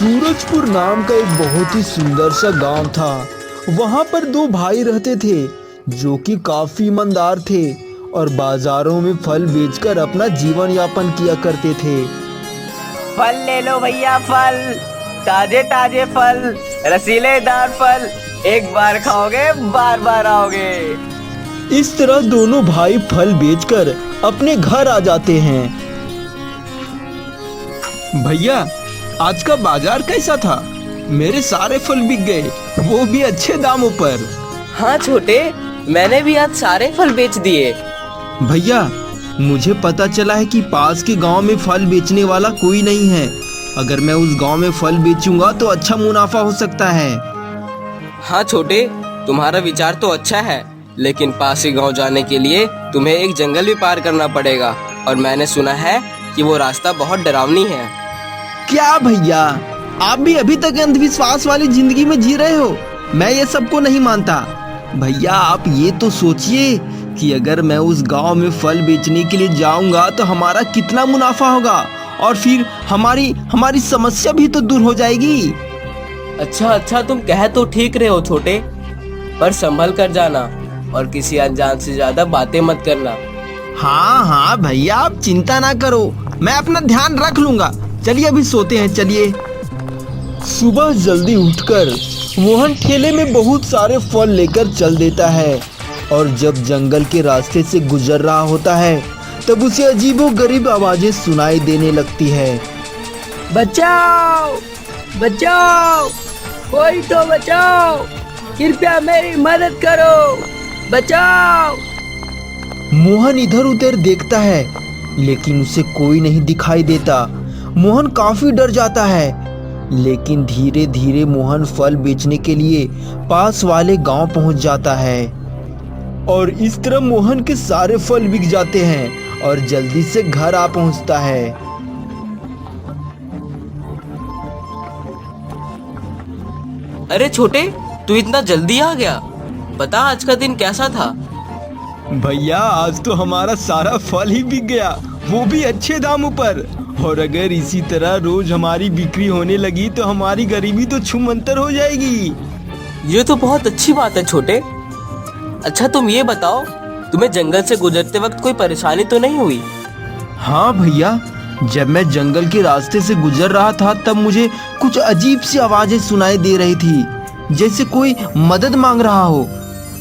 सूरजपुर नाम का एक बहुत ही सुंदर सा गांव था। वहां पर दो भाई रहते थे जो कि काफी ईमानदार थे और बाजारों में फल बेचकर अपना जीवन यापन किया करते थे। फल ले लो भैया, फल ताजे ताजे फल, रसीलेदार फल, एक बार खाओगे बार बार आओगे। इस तरह दोनों भाई फल बेचकर अपने घर आ जाते हैं। भैया, आज का बाजार कैसा था? मेरे सारे फल बिक गए, वो भी अच्छे दामों पर। हाँ छोटे, मैंने भी आज सारे फल बेच दिए। भैया, मुझे पता चला है कि पास के गांव में फल बेचने वाला कोई नहीं है। अगर मैं उस गांव में फल बेचूंगा तो अच्छा मुनाफा हो सकता है। हाँ छोटे, तुम्हारा विचार तो अच्छा है, लेकिन पास के गांव जाने के लिए तुम्हें एक जंगल भी पार करना पड़ेगा और मैंने सुना है कि वो रास्ता बहुत डरावनी है। क्या भैया, आप भी अभी तक अंधविश्वास वाली जिंदगी में जी रहे हो? मैं ये सबको नहीं मानता। भैया, आप ये तो सोचिए कि अगर मैं उस गांव में फल बेचने के लिए जाऊंगा तो हमारा कितना मुनाफा होगा और फिर हमारी समस्या भी तो दूर हो जाएगी। अच्छा, तुम कह तो ठीक रहे हो छोटे, पर संभल कर जाना और किसी अनजान से ज्यादा बातें मत करना। हाँ भैया, आप चिंता ना करो, मैं अपना ध्यान रख लूंगा। चलिए अभी सोते हैं, चलिए। सुबह जल्दी उठकर मोहन ठेले में बहुत सारे फल लेकर चल देता है और जब जंगल के रास्ते से गुजर रहा होता है तब उसे अजीबोगरीब आवाजें सुनाई देने लगती है। बचाओ बचाओ, कोई तो बचाओ, कृपया मेरी मदद करो, बचाओ। मोहन इधर उधर देखता है लेकिन उसे कोई नहीं दिखाई देता। मोहन काफी डर जाता है, लेकिन धीरे धीरे मोहन फल बेचने के लिए पास वाले गांव पहुंच जाता है और इस तरह मोहन के सारे फल बिक जाते हैं और जल्दी से घर आ पहुंचता है। अरे छोटे, तू इतना जल्दी आ गया? बता, आज का दिन कैसा था? भैया, आज तो हमारा सारा फल ही बिक गया, वो भी अच्छे दामों पर। और अगर इसी तरह रोज हमारी बिक्री होने लगी तो हमारी गरीबी तो छूमंतर हो जाएगी। ये तो बहुत अच्छी बात है छोटे। अच्छा तुम ये बताओ, तुम्हें जंगल से गुजरते वक्त कोई परेशानी तो नहीं हुई? हाँ भैया, जब मैं जंगल के रास्ते से गुजर रहा था तब मुझे कुछ अजीब सी आवाजें सुनाई दे रही थी, जैसे कोई मदद मांग रहा हो।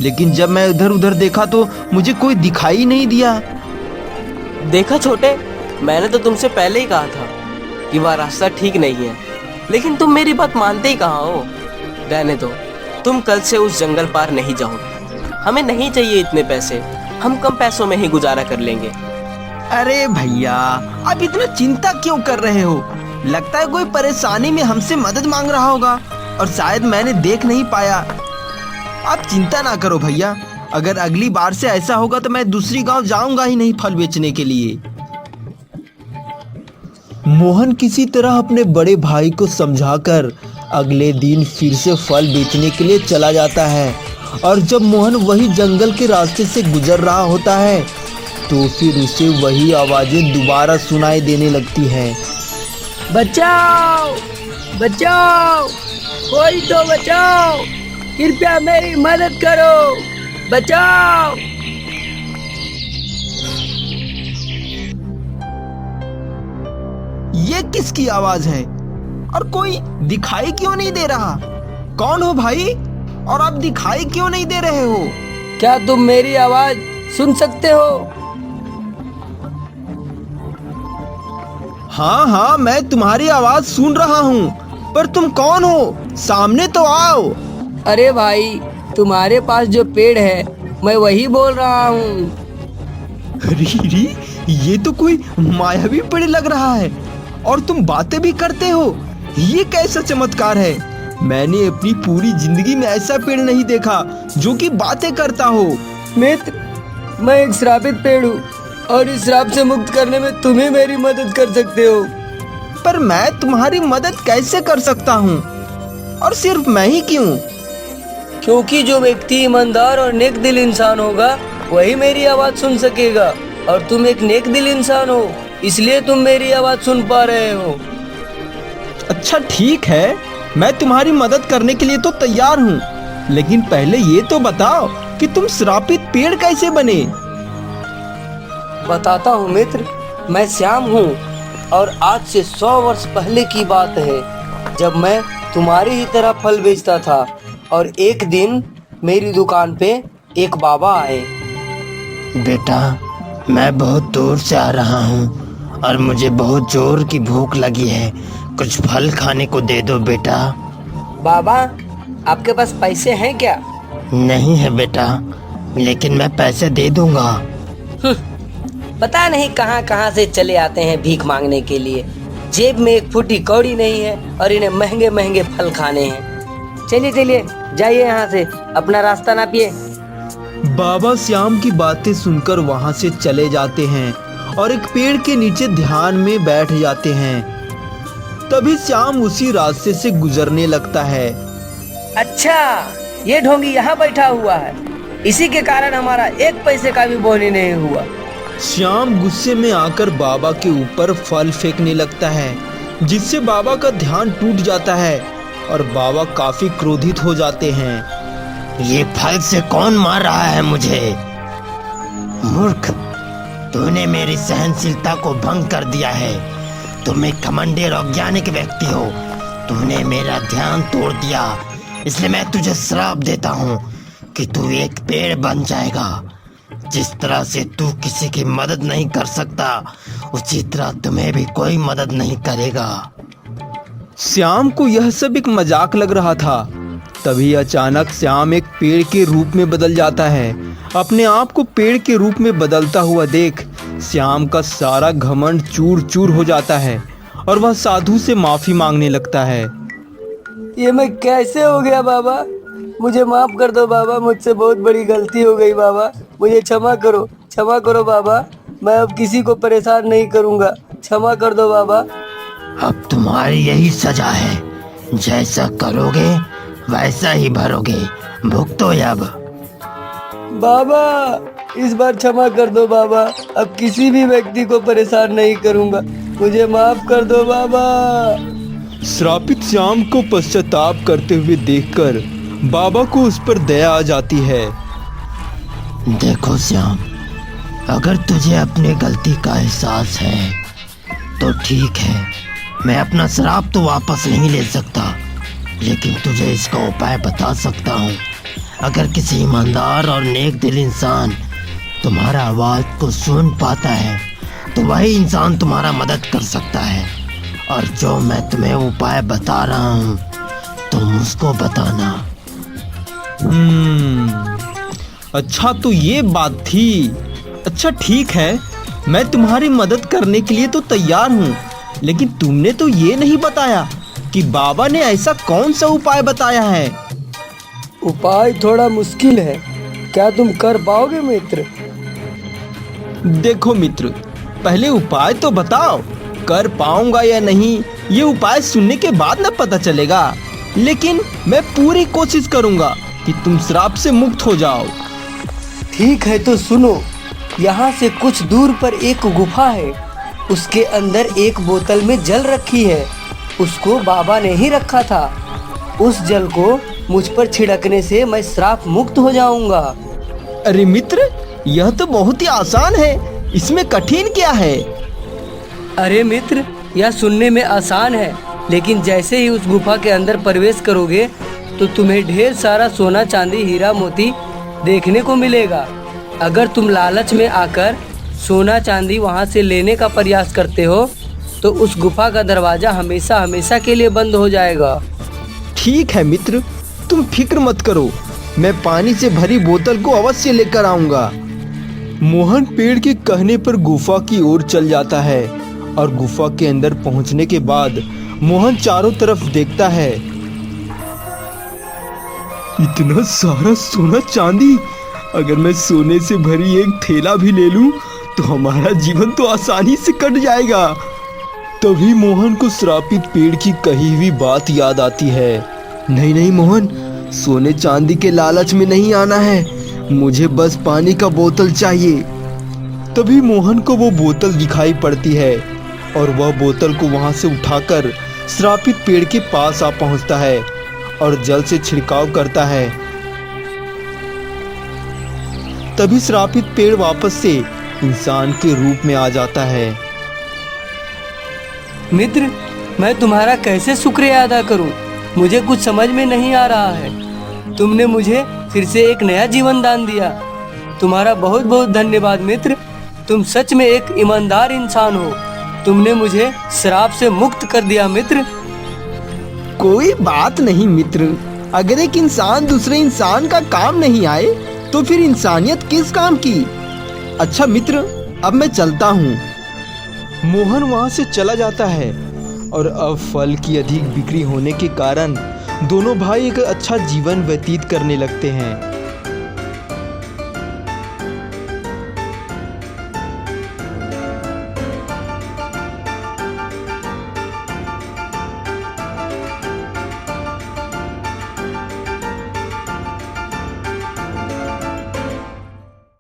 लेकिन जब मैं इधर उधर देखा तो मुझे कोई दिखाई नहीं दिया। देखा छोटे, मैंने तो तुमसे पहले ही कहा था कि वह रास्ता ठीक नहीं है, लेकिन तुम मेरी बात मानते ही कहाँ हो। रहने दो, तुम कल से उस जंगल पार नहीं जाओगे। हमें नहीं चाहिए इतने पैसे, हम कम पैसों में ही गुजारा कर लेंगे। अरे भैया, आप इतना चिंता क्यों कर रहे हो? लगता है कोई परेशानी में हमसे मदद मांग रहा होगा और शायद मैंने देख नहीं पाया। आप चिंता ना करो भैया, अगर अगली बार से ऐसा होगा तो मैं दूसरी गांव जाऊंगा ही नहीं फल बेचने के लिए। मोहन किसी तरह अपने बड़े भाई को समझाकर अगले दिन फिर से फल बेचने के लिए चला जाता है और जब मोहन वही जंगल के रास्ते से गुजर रहा होता है तो फिर उसे वही आवाजें दोबारा सुनाई देने लगती हैं। बचाओ बचाओ, कोई तो बचाओ, कृपया मेरी मदद करो, बचाओ। ये किसकी आवाज है और कोई दिखाई क्यों नहीं दे रहा? कौन हो भाई, और आप दिखाई क्यों नहीं दे रहे हो? क्या तुम मेरी आवाज सुन सकते हो? हाँ, मैं तुम्हारी आवाज सुन रहा हूँ, पर तुम कौन हो? सामने तो आओ। अरे भाई, तुम्हारे पास जो पेड़ है मैं वही बोल रहा हूँ। अरे, ये तो कोई मायावी पेड़ लग रहा है और तुम बातें भी करते हो। ये कैसा चमत्कार है? मैंने अपनी पूरी जिंदगी में ऐसा पेड़ नहीं देखा जो कि बातें करता हो। मित्र, मैं एक श्रापित पेड़ हूँ और इस श्राप से मुक्त करने में तुम ही मेरी मदद कर सकते हो। पर मैं तुम्हारी मदद कैसे कर सकता हूँ, और सिर्फ मैं ही क्यों? क्योंकि जो व्यक्ति ईमानदार और नेक दिल इंसान होगा वही मेरी आवाज सुन सकेगा, और तुम एक नेक दिल इंसान हो, इसलिए तुम मेरी आवाज सुन पा रहे हो। अच्छा ठीक है, मैं तुम्हारी मदद करने के लिए तो तैयार हूँ, लेकिन पहले ये तो बताओ कि तुम श्रापित पेड़ कैसे बने। बताता हूँ मित्र, मैं श्याम हूँ और आज से 100 वर्ष पहले की बात है, जब मैं तुम्हारी ही तरह फल बेचता था और एक दिन मेरी दुकान पे एक बाबा आए। बेटा, मैं बहुत दूर से आ रहा हूँ और मुझे बहुत जोर की भूख लगी है, कुछ फल खाने को दे दो बेटा। बाबा, आपके पास पैसे हैं क्या? नहीं है बेटा, लेकिन मैं पैसे दे दूंगा। पता नहीं कहाँ कहाँ से चले आते हैं भीख मांगने के लिए। जेब में एक फुटी कौड़ी नहीं है और इन्हें महंगे महंगे फल खाने हैं। चलिए चलिए, जाइए यहाँ से, अपना रास्ता नापिए। बाबा श्याम की बातें सुनकर वहाँ से चले जाते हैं और एक पेड़ के नीचे ध्यान में बैठ जाते हैं। तभी श्याम उसी रास्ते से गुजरने लगता है। अच्छा, ये ढोंगी यहाँ बैठा हुआ है, इसी के कारण हमारा एक पैसे का भी बोनी नहीं हुआ। श्याम गुस्से में आकर बाबा के ऊपर फल फेंकने लगता है, जिससे बाबा का ध्यान टूट जाता है और बाबा काफी क्रोधित हो जाते हैं। ये फल से कौन मार रहा है मुझे? मूर्ख, तूने मेरी सहनशीलता को भंग कर दिया है। तुम एक घमंडी और अज्ञानिक व्यक्ति हो। तूने मेरा ध्यान तोड़ दिया, इसलिए मैं तुझे श्राप देता हूँ कि तू एक पेड़ बन जाएगा। जिस तरह से तू किसी की मदद नहीं कर सकता, उसी तरह तुम्हें भी कोई मदद नहीं करेगा। श्याम को यह सब एक मजाक लग रहा था। तभी अचानक श्याम एक पेड़ के रूप में बदल जाता है। अपने आप को पेड़ के रूप में बदलता हुआ देख श्याम का सारा घमंड चूर चूर हो जाता है और वह साधु से माफी मांगने लगता है। ये मैं कैसे हो गया बाबा? मुझे माफ कर दो बाबा, मुझसे बहुत बड़ी गलती हो गई बाबा, मुझे क्षमा करो बाबा। मैं अब किसी को परेशान नहीं करूँगा, क्षमा कर दो बाबा। अब तुम्हारी यही सजा है, जैसा करोगे वैसा ही भरोगे। भुगतो अब। बाबा, इस बार क्षमा कर दो बाबा, अब किसी भी व्यक्ति को परेशान नहीं करूँगा, मुझे माफ कर दो बाबा। श्रापित श्याम को पश्चाताप करते हुए देखकर बाबा को उस पर दया आ जाती है। देखो श्याम, अगर तुझे अपनी गलती का एहसास है तो ठीक है, मैं अपना श्राप तो वापस नहीं ले सकता, लेकिन तुझे इसका उपाय बता सकता हूँ। अगर किसी ईमानदार और नेक दिल इंसान तुम्हारा आवाज़ को सुन पाता है तो वही इंसान तुम्हारा मदद कर सकता है। और जो मैं तुम्हें उपाय बता रहा हूँ तुम उसको बताना। अच्छा तो ये बात थी। अच्छा ठीक है, मैं तुम्हारी मदद करने के लिए तो तैयार हूँ, लेकिन तुमने तो ये नहीं बताया कि बाबा ने ऐसा कौन सा उपाय बताया है। उपाय थोड़ा मुश्किल है, क्या तुम कर पाओगे मित्र? देखो मित्र, पहले उपाय तो बताओ, कर पाऊंगा या नहीं ये उपाय सुनने के बाद ना पता चलेगा, लेकिन मैं पूरी कोशिश करूंगा कि तुम श्राप से मुक्त हो जाओ। ठीक है तो सुनो, यहाँ से कुछ दूर पर एक गुफा है, उसके अंदर एक बोतल में जल रखी है, उसको बाबा ने ही रखा था। उस जल को मुझ पर छिड़कने से मैं श्राप मुक्त हो जाऊंगा। अरे मित्र, यह तो बहुत ही आसान है, इसमें कठिन क्या है? अरे मित्र, यह सुनने में आसान है, लेकिन जैसे ही उस गुफा के अंदर प्रवेश करोगे तो तुम्हें ढेर सारा सोना चांदी हीरा मोती देखने को मिलेगा। अगर तुम लालच में आकर सोना चांदी वहां से लेने का प्रयास करते हो तो उस गुफा का दरवाजा हमेशा हमेशा के लिए बंद हो जाएगा। ठीक है मित्र, तुम फिक्र मत करो, मैं पानी से भरी बोतल को अवश्य लेकर आऊंगा। मोहन पेड़ के कहने पर गुफा की ओर चल जाता है और गुफा के अंदर पहुंचने के बाद मोहन चारों तरफ देखता है। इतना सारा सोना चांदी, अगर मैं सोने से भरी एक थैला भी ले लूं तो हमारा जीवन तो आसानी से कट जाएगा। तभी मोहन को श्रापित पेड़ की कही हुई बात याद आती है। नहीं नहीं मोहन, सोने चांदी के लालच में नहीं आना है, मुझे बस पानी का बोतल चाहिए। तभी मोहन को वो बोतल दिखाई पड़ती है और वह बोतल को वहां से उठाकर श्रापित पेड़ के पास आ पहुंचता है और जल से छिड़काव करता है। तभी श्रापित पेड़ वापस से इंसान के रूप में आ जाता है। मित्र, मैं तुम्हारा कैसे शुक्रिया अदा करूं? मुझे कुछ समझ में नहीं आ रहा है। तुमने मुझे फिर से एक नया जीवन दान दिया। तुम्हारा बहुत बहुत धन्यवाद मित्र। तुम सच में एक ईमानदार इंसान हो। तुमने मुझे श्राप से मुक्त कर दिया मित्र। कोई बात नहीं मित्र, अगर एक इंसान दूसरे इंसान का काम नहीं आए तो फिर इंसानियत किस काम की। अच्छा मित्र, अब मैं चलता हूँ। मोहन वहाँ से चला जाता है और अब फल की अधिक बिक्री होने के कारण दोनों भाई एक अच्छा जीवन व्यतीत करने लगते हैं।